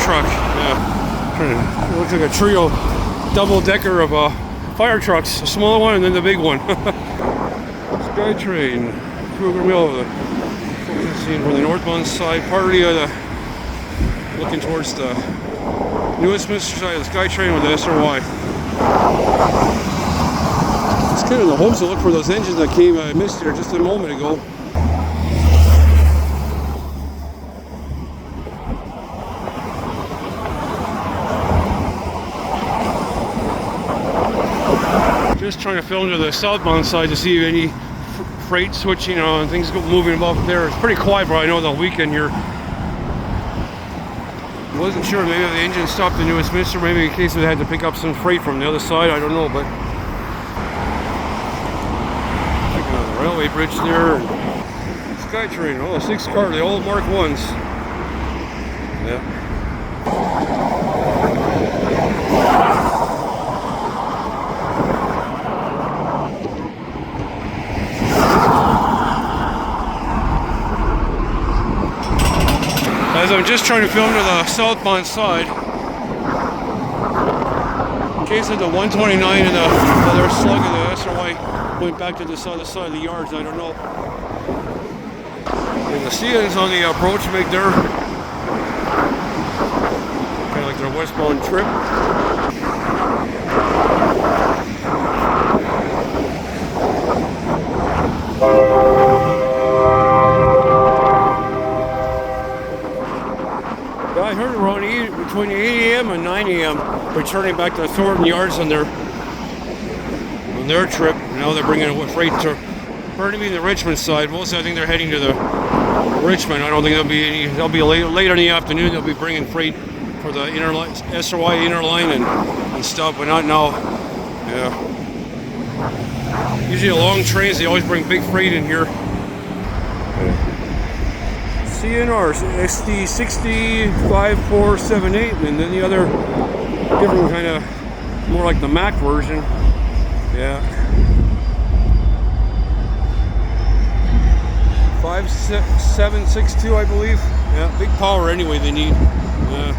truck. Yeah. It looks like a trio, double-decker of fire trucks. A smaller one and then the big one. SkyTrain, Kruger Mill, the scene from the northbound side, partly looking towards the New Westminster side of the SkyTrain with the SRY. It's kind of the hopes to look for those engines that came. I missed here just a moment ago. Just trying to film to the southbound side to see if any freight switching on things moving above there. It's pretty quiet, but I know the weekend here. I wasn't sure, maybe the engine stopped in New Westminster, maybe in case they had to pick up some freight from the other side, I don't know, but checking on the railway bridge there. SkyTrain, oh, 6 car, the old Mark 1s. Yeah. As I'm just trying to film to the southbound side, in case of the 129 and the other slug of the SRY went back to this other side of the yards, I don't know. And the CNRs on the approach make their kind of like their westbound trip. I heard around between 8 a.m. and 9 a.m. returning back to the Thornton yards on their trip. Now they're bringing it freight to, pardon me, the Richmond side. Mostly I think they're heading to the Richmond. I don't think there'll be any. They'll be late in the afternoon. They'll be bringing freight for the inner line, SRY inner line and stuff, but not now. Yeah. Usually the long trains, they always bring big freight in here. CNR, SD605478, and then the other different kind of, more like the Mac version. Yeah. 5762, I believe. Yeah, big power anyway they need. Yeah.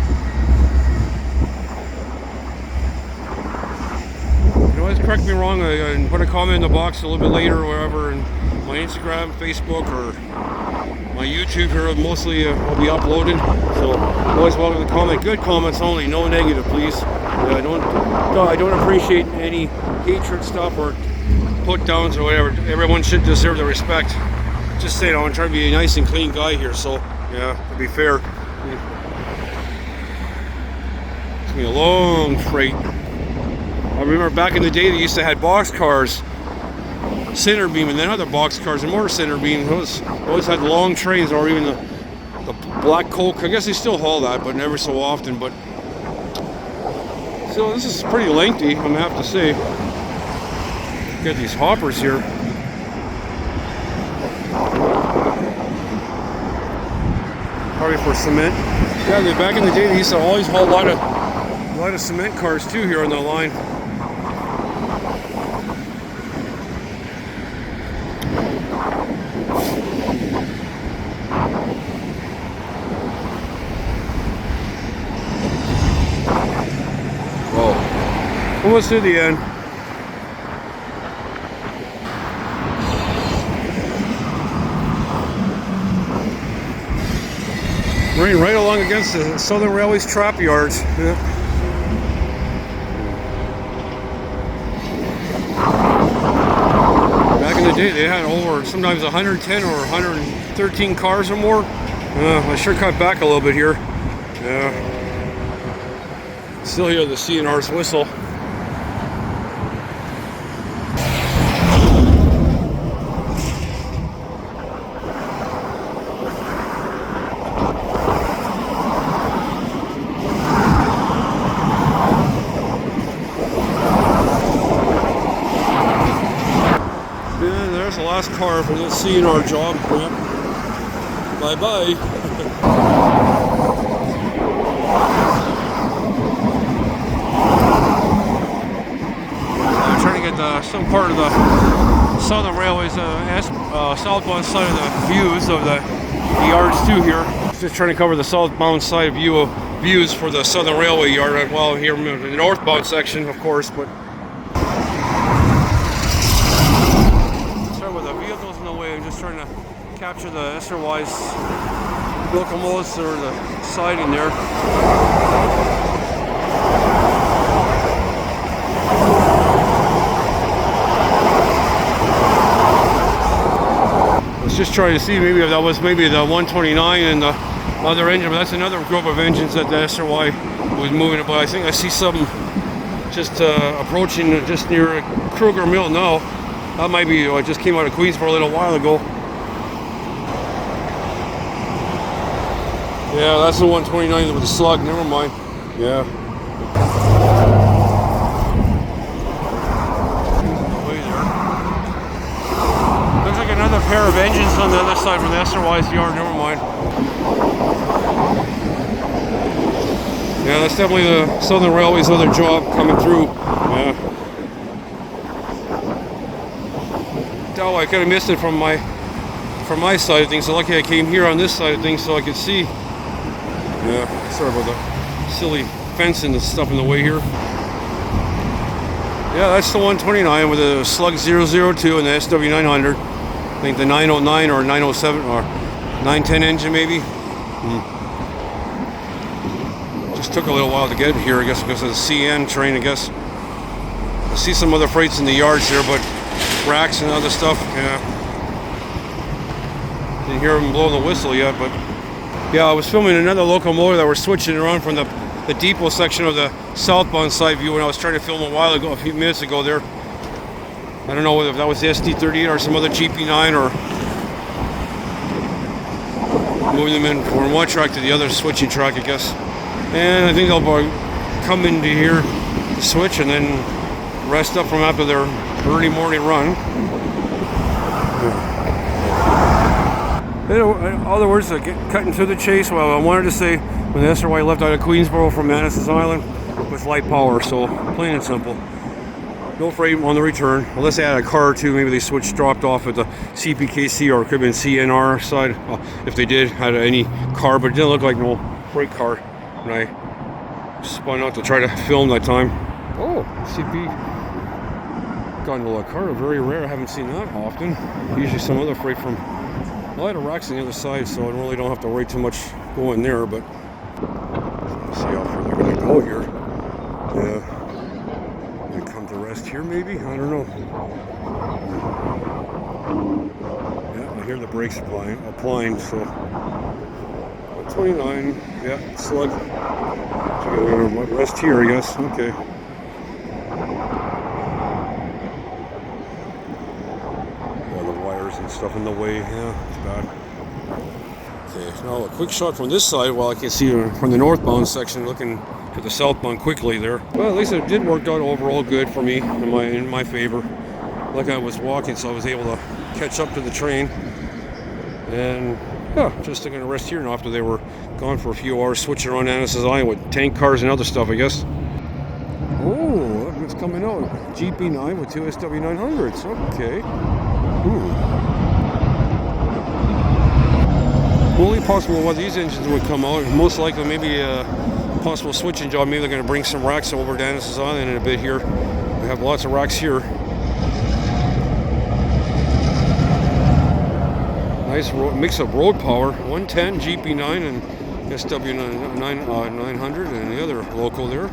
You can always correct me wrong and put a comment in the box a little bit later or wherever, and my Instagram, Facebook, or my YouTube here mostly will be uploaded, so always welcome to comment. Good comments only, no negative, please. I don't appreciate any hatred stuff or put downs or whatever. Everyone should deserve the respect. Just saying, I want to try to be a nice and clean guy here, so yeah, to be fair. It's gonna be a long freight. I remember back in the day they used to have box cars, center beam, and then other box cars and more center beam. Those always had long trains, or even the black coke. I guess they still haul that, but never so often. But so this is pretty lengthy, I'm gonna have to say. Got these hoppers here. Probably for cement. Yeah, back in the day they used to always haul a lot of cement cars too here on the line. Almost to the end. Running right along against the Southern Railway's trap yards. Yeah. Back in the day, they had over sometimes 110 or 113 cars or more. I sure cut back a little bit here. Yeah. Still hear the CNR's whistle. There's the last car for this CNR job. Yep. Bye-bye. I'm trying to get some part of the Southern Railway's southbound side of the views of the yards too here. Just trying to cover the southbound side view views for the Southern Railway yard. Well, here in the northbound section, of course, but sorry with the vehicles in the way. I'm just trying to capture the SRY's locomotives or the siding there. I was just trying to see maybe if that was maybe the 129 and the other engine, but that's another group of engines that the SRY was moving. But I think I see something just approaching just near Kruger Mill now. That might be, I just came out of Queensboro a little while ago. Yeah, that's the 129 with the slug, never mind. Yeah. Way there. Looks like another pair of engines on the other side from the SRY's yard, never mind. Yeah, that's definitely the Southern Railway's other job coming through. Yeah. Oh, I could have missed it from my side of things. So lucky I came here on this side of things so I could see. Yeah, sorry about the silly fencing and stuff in the way here. Yeah, that's the 129 with the slug 002 and the SW900. I think the 909 or 907 or 910 engine maybe. Just took a little while to get here, I guess, because of the CN train, I guess. I see some other freights in the yards here, but racks and other stuff, yeah. Didn't hear them blow the whistle yet, but yeah, I was filming another locomotive that we're switching around from the depot section of the southbound side view when I was trying to film a while ago, a few minutes ago there. I don't know whether that was the SD38 or some other GP9 or moving them in from one track to the other, switching track, I guess. And I think they'll come into here, switch, and then rest up from after their early morning run. In other words, cutting to the chase. Well, I wanted to say when the SRY left out of Queensboro from Manasses Island with light power, so plain and simple. No freight on the return, unless they had a car or two. Maybe they dropped off at the CPKC or it could have been CNR side. If they did, had any car, but it didn't look like no freight car when I spun out to try to film that time. Oh, CP got into a car, very rare. I haven't seen that often. Usually some other freight from. A lot of racks on the other side, so I really don't have to worry too much going there, but let's see how far they're going to go here. Yeah. They come to rest here, maybe? I don't know. Yeah, I hear the brakes applying, so 29, yeah, slug. So they're going to rest here, I guess. Okay. And stuff in the way, yeah, it's bad. Okay, now a quick shot from this side while I can see from the northbound section looking to the southbound quickly there. Well, at least it did work out overall good for me, in my favor. Like I was walking, so I was able to catch up to the train. And yeah, just going to rest here now after they were gone for a few hours, switching around Manasses Island with tank cars and other stuff, I guess. Oh, look what's coming out. GP9 with two SW900s. Okay. Ooh. Only possible why these engines would come out. Most likely maybe a possible switching job. Maybe they're going to bring some racks over to Manasses Island in a bit here. We have lots of racks here. Nice mix of road power. 110 GP9 and SW900 and the other loco there.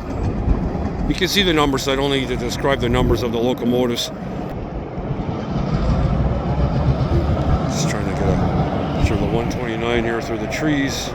You can see the numbers. I don't need to describe the numbers of the locomotives. Just trying to get a picture of the 129 here through the trees.